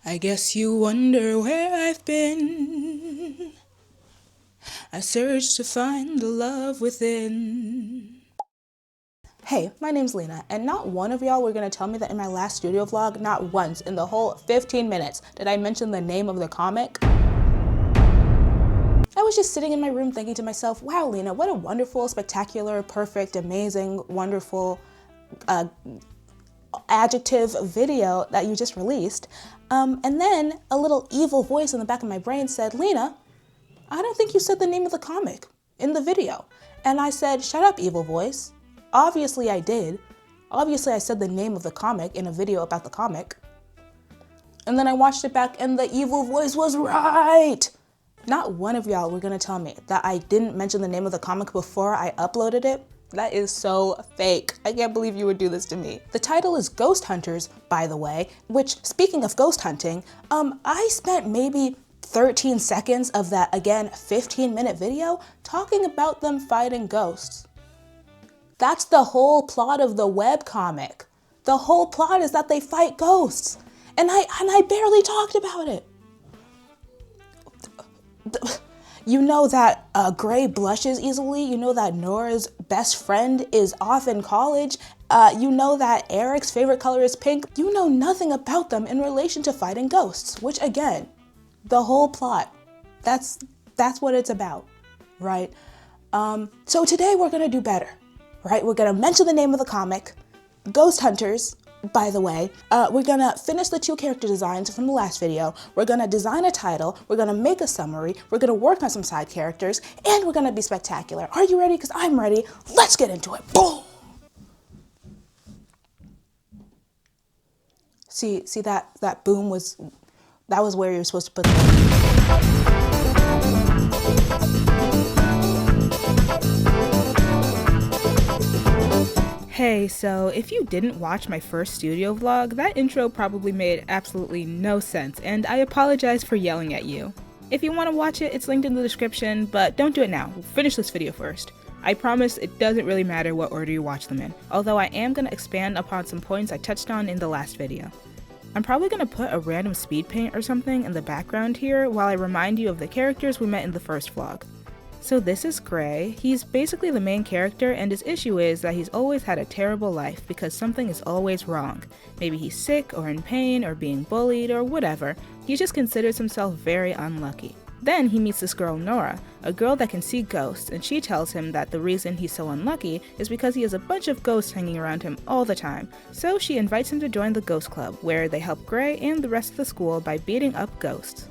I guess you wonder where I've been. I search to find the love within. Hey, my name's Lena, and not one of y'all were gonna tell me that in my last studio vlog, not once in the whole 15 minutes, did I mention the name of the comic. I was just sitting in my room thinking to myself, wow, Lena, what a wonderful, spectacular, perfect, amazing, wonderful, adjective video that you just released. And then a little evil voice in the back of my brain said, Lena, I don't think you said the name of the comic in the video. And I said, shut up, evil voice. Obviously I did. Obviously I said the name of the comic in a video about the comic. And then I watched it back and the evil voice was right. Not one of y'all were gonna tell me that I didn't mention the name of the comic before I uploaded it. That is so fake. I can't believe you would do this to me. The title is Ghost Hunters, by the way, which, speaking of ghost hunting, I spent maybe 13 seconds of that, again, 15-minute video talking about them fighting ghosts. That's the whole plot of the webcomic. The whole plot is that they fight ghosts. And I barely talked about it. You know that Gray blushes easily. You know that Nora's best friend is off in college. You know that Eric's favorite color is pink. You know nothing about them in relation to fighting ghosts, which again, the whole plot, that's what it's about, right? So today we're gonna do better, right? We're gonna mention the name of the comic, Ghost Hunters. By the way, we're gonna finish the 2 character designs from the last video. We're gonna design a title. We're gonna make a summary. We're gonna work on some side characters, and we're gonna be spectacular. Are you ready? Because I'm ready. Let's get into it. Boom! See that boom was where you were supposed to put the. Hey, so if you didn't watch my first studio vlog, that intro probably made absolutely no sense, and I apologize for yelling at you. If you want to watch it, it's linked in the description, but don't do it now. We'll finish this video first. I promise it doesn't really matter what order you watch them in, although I am going to expand upon some points I touched on in the last video. I'm probably going to put a random speed paint or something in the background here while I remind you of the characters we met in the first vlog. So this is Gray. He's basically the main character, and his issue is that he's always had a terrible life because something is always wrong. Maybe he's sick or in pain or being bullied or whatever. He just considers himself very unlucky. Then he meets this girl Nora, a girl that can see ghosts, and she tells him that the reason he's so unlucky is because he has a bunch of ghosts hanging around him all the time. So she invites him to join the ghost club, where they help Gray and the rest of the school by beating up ghosts.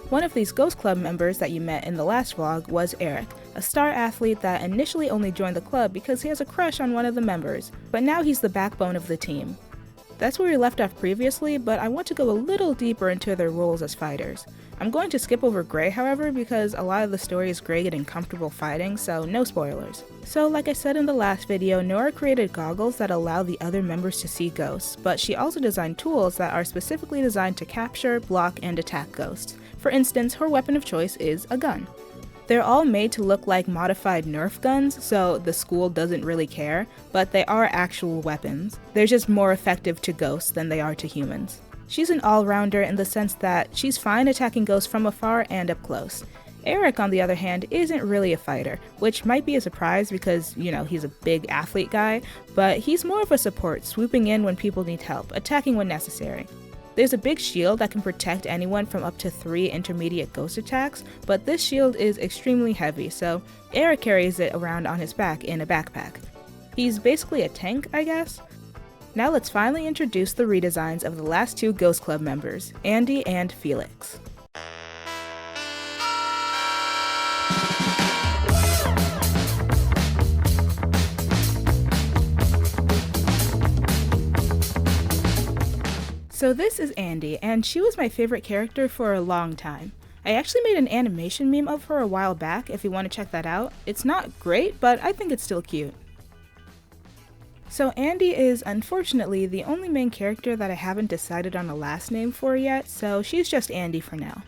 One of these Ghost Club members that you met in the last vlog was Eric, a star athlete that initially only joined the club because he has a crush on one of the members, but now he's the backbone of the team. That's where we left off previously, but I want to go a little deeper into their roles as fighters. I'm going to skip over Gray, however, because a lot of the story is Gray getting comfortable fighting, so no spoilers. So like I said in the last video, Nora created goggles that allow the other members to see ghosts, but she also designed tools that are specifically designed to capture, block, and attack ghosts. For instance, her weapon of choice is a gun. They're all made to look like modified Nerf guns, so the school doesn't really care, but they are actual weapons. They're just more effective to ghosts than they are to humans. She's an all-rounder in the sense that she's fine attacking ghosts from afar and up close. Eric, on the other hand, isn't really a fighter, which might be a surprise because, you know, he's a big athlete guy, but he's more of a support, swooping in when people need help, attacking when necessary. There's a big shield that can protect anyone from up to 3 intermediate ghost attacks, but this shield is extremely heavy, so Eric carries it around on his back in a backpack. He's basically a tank, I guess? Now let's finally introduce the redesigns of the last 2 Ghost Club members, Andi and Felix. So this is Andi, and she was my favorite character for a long time. I actually made an animation meme of her a while back if you want to check that out. It's not great, but I think it's still cute. So Andi is unfortunately the only main character that I haven't decided on a last name for yet, so she's just Andi for now.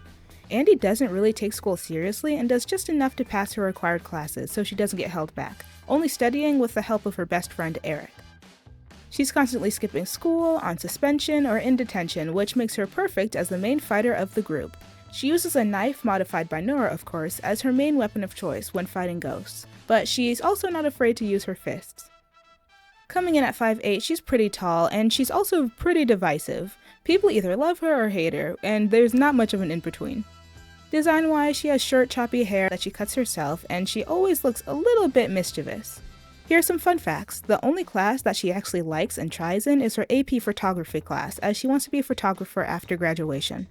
Andi doesn't really take school seriously and does just enough to pass her required classes so she doesn't get held back, only studying with the help of her best friend Eric. She's constantly skipping school, on suspension, or in detention, which makes her perfect as the main fighter of the group. She uses a knife, modified by Nora of course, as her main weapon of choice when fighting ghosts, but she's also not afraid to use her fists. Coming in at 5'8", she's pretty tall, and she's also pretty divisive. People either love her or hate her, and there's not much of an in-between. Design-wise, she has short, choppy hair that she cuts herself, and she always looks a little bit mischievous. Here are some fun facts. The only class that she actually likes and tries in is her AP photography class, as she wants to be a photographer after graduation.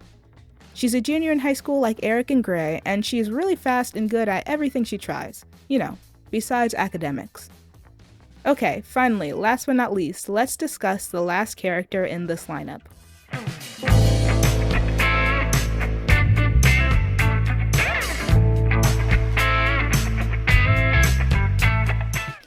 She's a junior in high school like Eric and Gray, and she's really fast and good at everything she tries. You know, besides academics. Okay, finally, last but not least, let's discuss the last character in this lineup.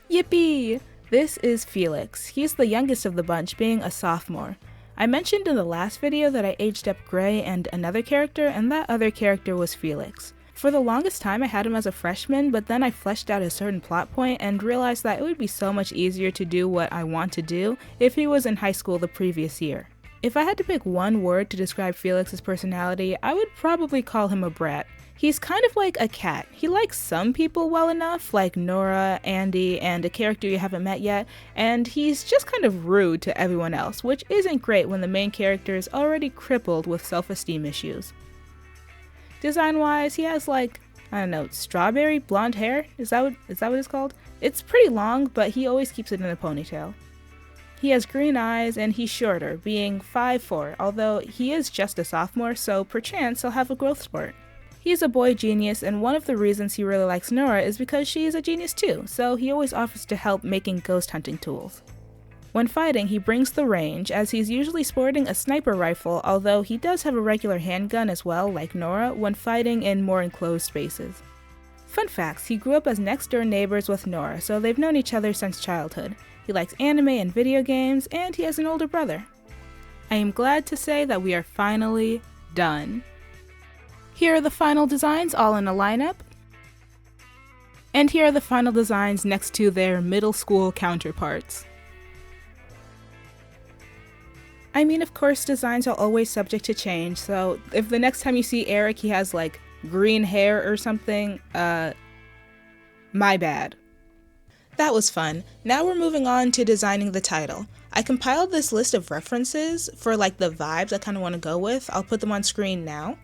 Yippee! This is Felix. He's the youngest of the bunch, being a sophomore. I mentioned in the last video that I aged up Gray and another character, and that other character was Felix. For the longest time I had him as a freshman, but then I fleshed out a certain plot point and realized that it would be so much easier to do what I want to do if he was in high school the previous year. If I had to pick one word to describe Felix's personality, I would probably call him a brat. He's kind of like a cat. He likes some people well enough, like Nora, Andi, and a character you haven't met yet, and he's just kind of rude to everyone else, which isn't great when the main character is already crippled with self-esteem issues. Design-wise, he has like, I don't know, strawberry blonde hair? Is that what it's called? It's pretty long, but he always keeps it in a ponytail. He has green eyes, and he's shorter, being 5'4", although he is just a sophomore, so perchance he'll have a growth spurt. He's a boy genius, and one of the reasons he really likes Nora is because she is a genius too, so he always offers to help making ghost hunting tools. When fighting, he brings the range, as he's usually sporting a sniper rifle, although he does have a regular handgun as well, like Nora, when fighting in more enclosed spaces. Fun facts, he grew up as next-door neighbors with Nora, so they've known each other since childhood. He likes anime and video games, and he has an older brother. I am glad to say that we are finally done. Here are the final designs all in a lineup. And here are the final designs next to their middle school counterparts. I mean, of course, designs are always subject to change, so if the next time you see Eric he has like green hair or something, my bad. That was fun. Now we're moving on to designing the title. I compiled this list of references for like the vibes I kind of want to go with. I'll put them on screen now.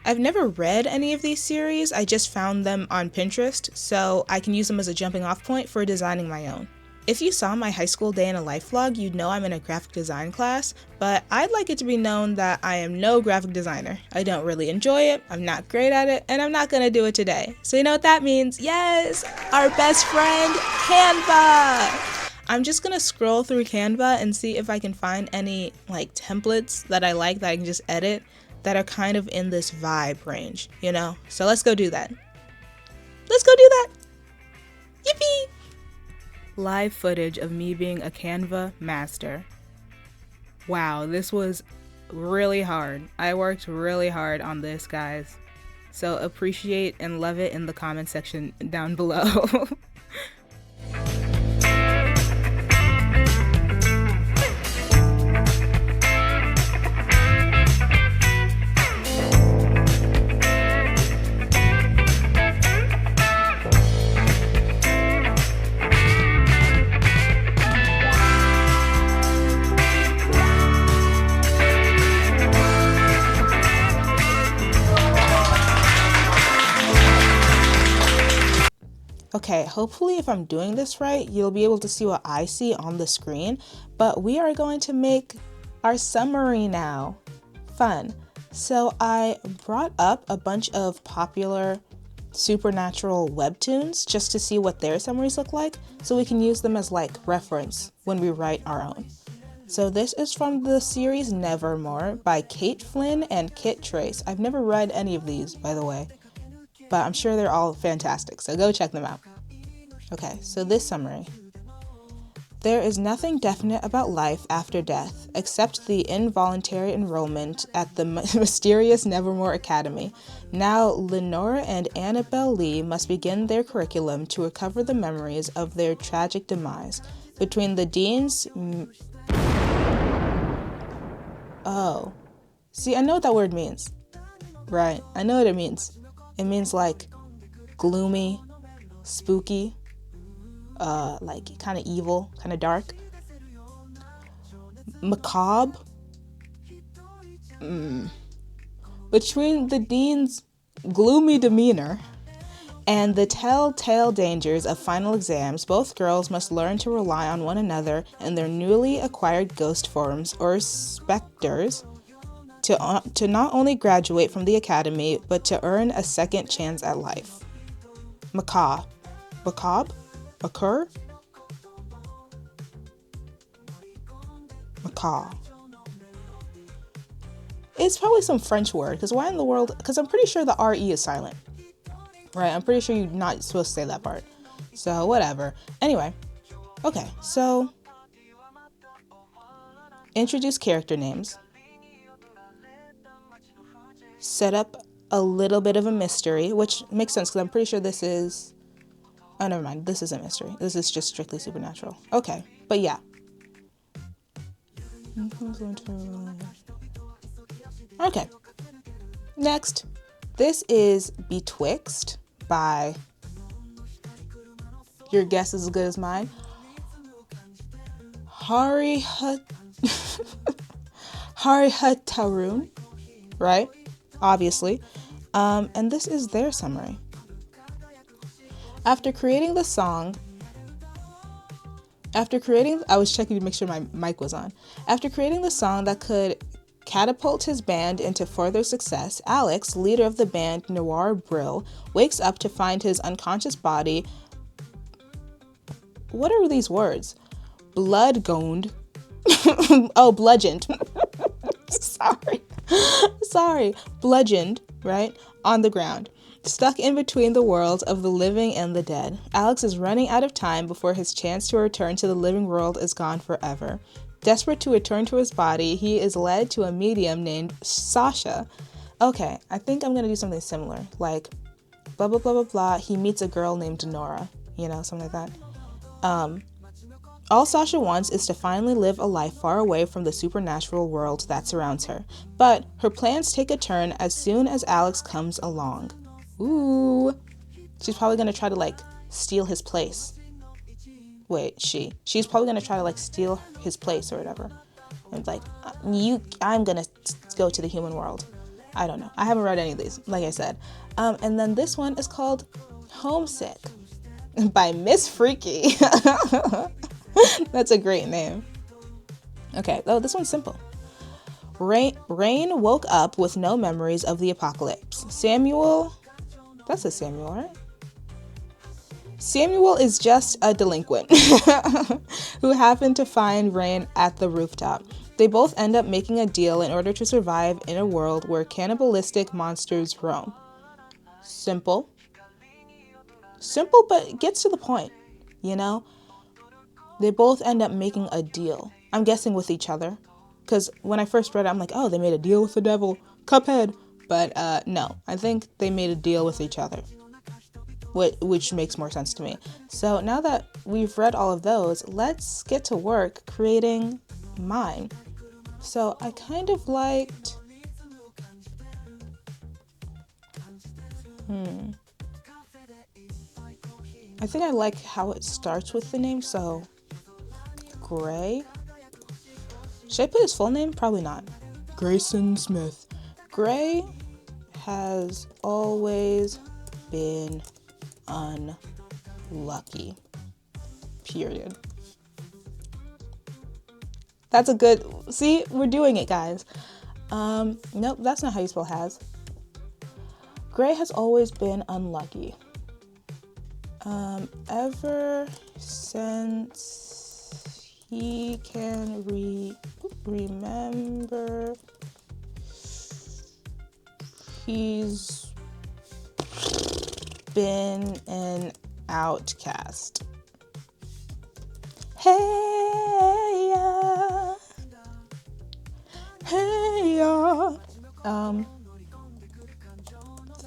I've never read any of these series, I just found them on Pinterest, so I can use them as a jumping off point for designing my own. If you saw my high school day in a life vlog, you'd know I'm in a graphic design class, but I'd like it to be known that I am no graphic designer. I don't really enjoy it, I'm not great at it, and I'm not gonna do it today. So you know what that means? Yes! Our best friend, Canva! I'm just gonna scroll through Canva and see if I can find any like templates that I like that I can just edit that are kind of in this vibe range, you know? So let's go do that. Let's go do that! Yippee! Live footage of me being a Canva master. Wow, this was really hard. I worked really hard on this, guys. So appreciate and love it in the comment section down below. Okay, hopefully if I'm doing this right, you'll be able to see what I see on the screen, but we are going to make our summary now. Fun. So I brought up a bunch of popular supernatural webtoons just to see what their summaries look like, so we can use them as like reference when we write our own. So this is from the series Nevermore by Kate Flynn and Kit Trace. I've never read any of these, by the way, but I'm sure they're all fantastic, so go check them out. Okay, so this summary. There is nothing definite about life after death, except the involuntary enrollment at the mysterious Nevermore Academy. Now, Lenora and Annabelle Lee must begin their curriculum to recover the memories of their tragic demise. Between the deans... Oh. See, I know what that word means. Right, I know what it means. It means like gloomy, spooky, like kind of evil, kind of dark. Macabre. Between the dean's gloomy demeanor and the telltale dangers of final exams, both girls must learn to rely on one another and their newly acquired ghost forms, or specters, to not only graduate from the academy, but to earn a second chance at life. Macabre? Occur? Macabre. It's probably some French word, because why in the world? Because I'm pretty sure the R-E is silent. Right, I'm pretty sure you're not supposed to say that part. So, whatever. Anyway, okay, so introduce character names. Set up a little bit of a mystery, which makes sense because I'm pretty sure this is... Oh, never mind. This isn't mystery. This is just strictly supernatural. Okay, but yeah. Okay. Next, this is Betwixt by... Your guess is as good as mine. Harihatarun, right? Obviously. And this is their summary. After creating the song, I was checking to make sure my mic was on. After creating the song that could catapult his band into further success, Alex, leader of the band Noir Brill, wakes up to find his unconscious body... What are these words? Bludgeoned. Oh, bludgeoned. Sorry. Bludgeoned, right? On the ground. Stuck in between the worlds of the living and the dead. Alex is running out of time before his chance to return to the living world is gone forever. Desperate to return to his body, he is led to a medium named Sasha. Okay, I think I'm gonna do something similar. Like, blah, blah, blah, blah, blah. He meets a girl named Nora. You know, something like that. All Sasha wants is to finally live a life far away from the supernatural world that surrounds her. But her plans take a turn as soon as Alex comes along. Ooh. She's probably gonna try to, like, steal his place. Wait, she's probably gonna try to, like, steal his place or whatever. And like, I'm gonna go to the human world. I don't know. I haven't read any of these, like I said. And then this one is called Homesick by Miss Freaky. That's a great name. Okay, oh, this one's simple. Rain woke up with no memories of the apocalypse. That's a Samuel, right? Samuel is just a delinquent who happened to find Rain at the rooftop. They both end up making a deal in order to survive in a world where cannibalistic monsters roam. Simple, but it gets to the point, you know? They both end up making a deal. I'm guessing with each other. Because when I first read it, I'm like, oh, they made a deal with the devil. Cuphead. But no, I think they made a deal with each other. Which makes more sense to me. So now that we've read all of those, let's get to work creating mine. So I kind of liked... I think I like how it starts with the name, so... Gray. Should I put his full name? Probably not. Grayson Smith. Gray has always been unlucky. Period. That's a good... See? We're doing it, guys. Nope, that's not how you spell has. Gray has always been unlucky. Ever since he can remember, he's been an outcast. Hey, hey,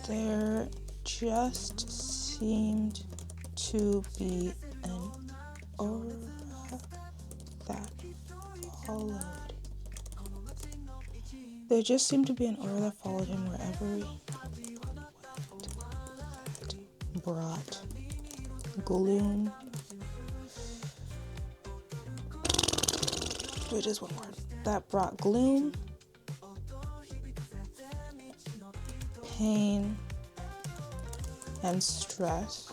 there just seemed to be an aura that followed. There just seemed to be an aura that followed him wherever he went. Brought gloom. Which is one word. That brought gloom, pain, and stress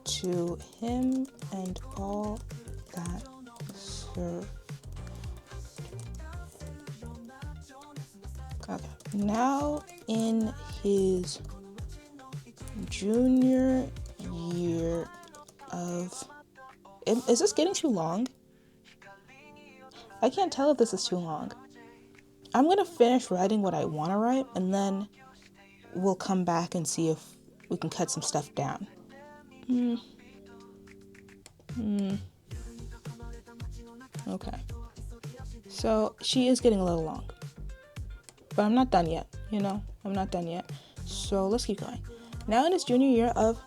to him and all that served. Okay. Now in his junior year of... Is this getting too long? I can't tell if this is too long. I'm going to finish writing what I want to write, and then we'll come back and see if we can cut some stuff down. Okay. So she is getting a little long. But I'm not done yet, I'm not done yet. So let's keep going. Now in his junior year of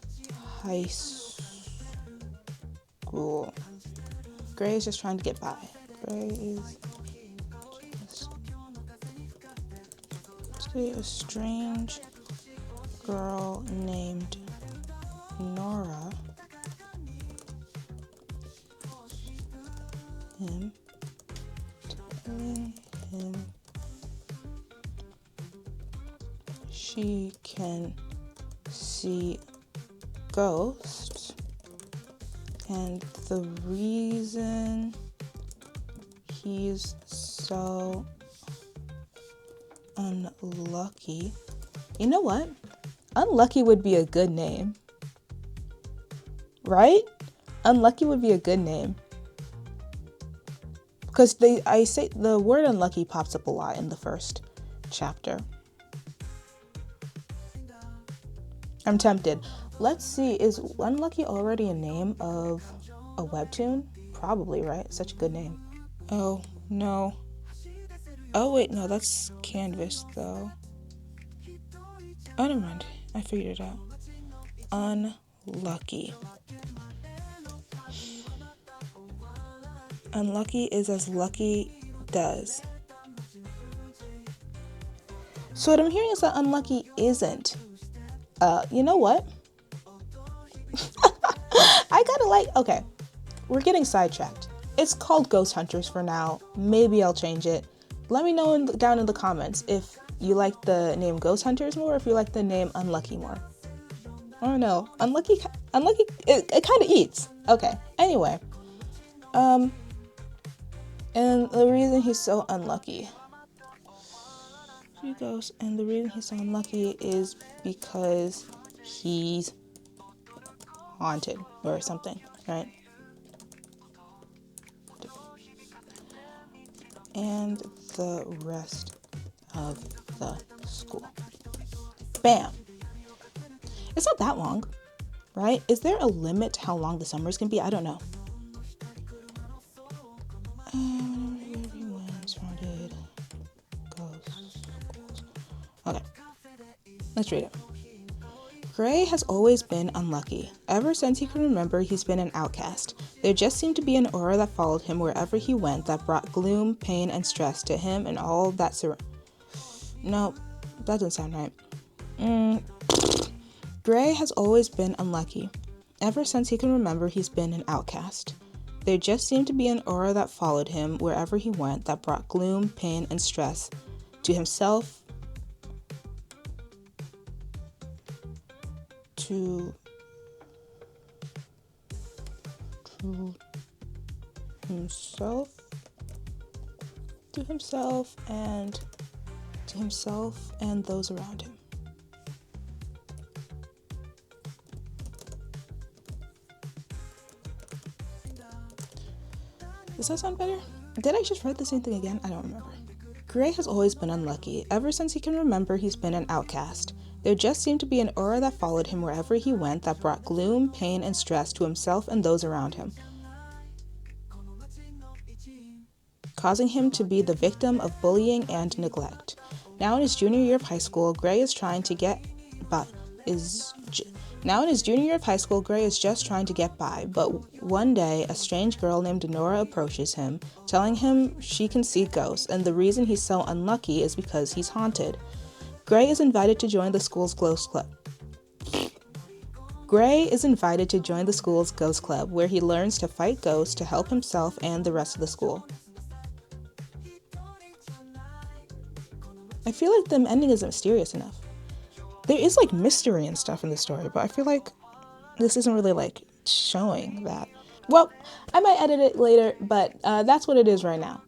high school. Gray is just trying to get by. Gray is just a strange girl named Nora telling him she can see ghosts, and the reason he's so unlucky. You know what? Unlucky would be a good name. Right? Unlucky would be a good name. Because I say the word unlucky pops up a lot in the first chapter. I'm tempted. Let's see, is unlucky already a name of a webtoon? Probably, right? Such a good name. Oh, no. Oh, wait, no, that's Canvas, though. Oh, never mind. I figured it out. Unlucky. Unlucky is as lucky does. So what I'm hearing is that unlucky isn't. You know what? Okay, we're getting sidetracked. It's called Ghost Hunters for now. Maybe I'll change it. Let me know down in the comments if you like the name Ghost Hunters more, or if you like the name Unlucky more. I don't know. Unlucky, it kind of eats. Okay, anyway. And the reason he's so unlucky. And the reason he's so unlucky is because he's haunted or something, right? And the rest of the school. Bam! It's not that long, right? Is there a limit to how long the summers can be? I don't know. Okay, let's read it. Gray has always been unlucky. Ever since he can remember, he's been an outcast. There just seemed to be an aura that followed him wherever he went that brought gloom, pain, and stress to him and all that No, that doesn't sound right. Gray has always been unlucky. Ever since he can remember, he's been an outcast. There just seemed to be an aura that followed him wherever he went that brought gloom, pain, and stress to himself, to himself and those around him. Does that sound better? Did I just write the same thing again? I don't remember. Gray has always been unlucky. Ever since he can remember, he's been an outcast. There just seemed to be an aura that followed him wherever he went that brought gloom, pain, and stress to himself and those around him. causing him to be the victim of bullying and neglect. Now in his junior year of high school, Gray is just trying to get by, but one day, a strange girl named Nora approaches him, telling him she can see ghosts, and the reason he's so unlucky is because he's haunted. Gray is invited to join the school's ghost club. Where he learns to fight ghosts to help himself and the rest of the school. I feel like the ending isn't mysterious enough. There is like mystery and stuff in the story, but I feel like this isn't really like showing that. Well, I might edit it later, but that's what it is right now.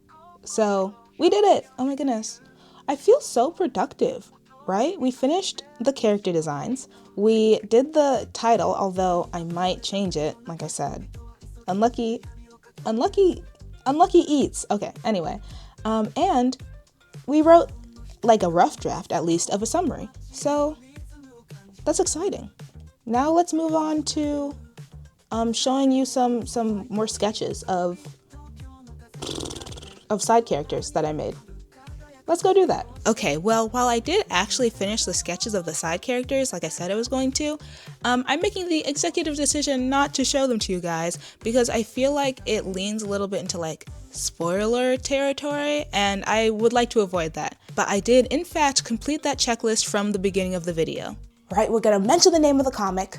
So we did it. Oh my goodness. I feel so productive, right? We finished the character designs. We did the title, although I might change it, like I said. Unlucky eats. Okay, anyway. And we wrote like a rough draft, at least, of a summary. So that's exciting. Now let's move on to showing you some more sketches of side characters that I made. Let's go do that. Okay, well, while I did actually finish the sketches of the side characters, like I said I was going to, I'm making the executive decision not to show them to you guys because I feel like it leans a little bit into like spoiler territory, and I would like to avoid that. But I did, in fact, complete that checklist from the beginning of the video. Right, we're gonna mention the name of the comic,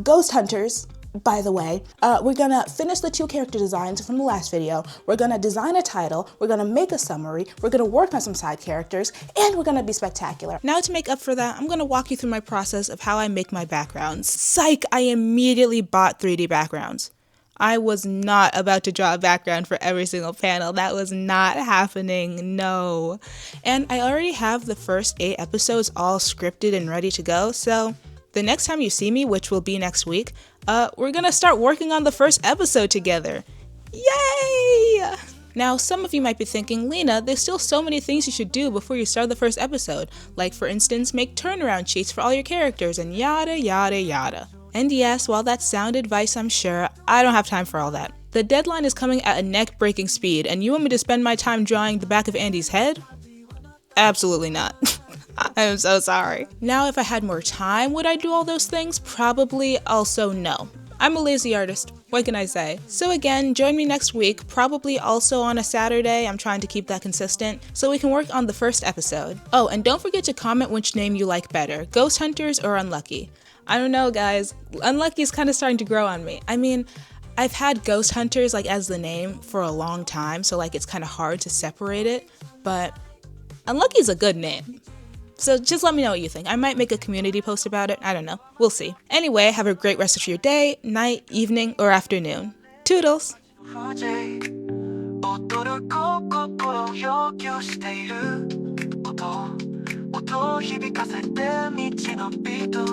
Ghost Hunters. By the way, we're gonna finish the 2 character designs from the last video, we're gonna design a title, we're gonna make a summary, we're gonna work on some side characters, and we're gonna be spectacular. Now to make up for that, I'm gonna walk you through my process of how I make my backgrounds. Psych, I immediately bought 3D backgrounds. I was not about to draw a background for every single panel. That was not happening, no. And I already have the first 8 episodes all scripted and ready to go, so the next time you see me, which will be next week, we're gonna start working on the first episode together. Yay! Now, some of you might be thinking, Lena, there's still so many things you should do before you start the first episode. Like, for instance, make turnaround sheets for all your characters and yada yada yada. And yes, while that's sound advice, I'm sure, I don't have time for all that. The deadline is coming at a neck-breaking speed, and you want me to spend my time drawing the back of Andy's head? Absolutely not. I'm so sorry. Now, if I had more time, would I do all those things? Probably also no. I'm a lazy artist. What can I say? So again, join me next week, probably also on a Saturday. I'm trying to keep that consistent, so we can work on the first episode. Oh, and don't forget to comment which name you like better, Ghost Hunters or Unlucky. I don't know, guys. Unlucky is kind of starting to grow on me. I mean, I've had Ghost Hunters like as the name for a long time, so like it's kind of hard to separate it, but Unlucky is a good name. So just let me know what you think. I might make a community post about it. I don't know. We'll see. Anyway, have a great rest of your day, night, evening, or afternoon. Toodles! 音を響かせて道のビート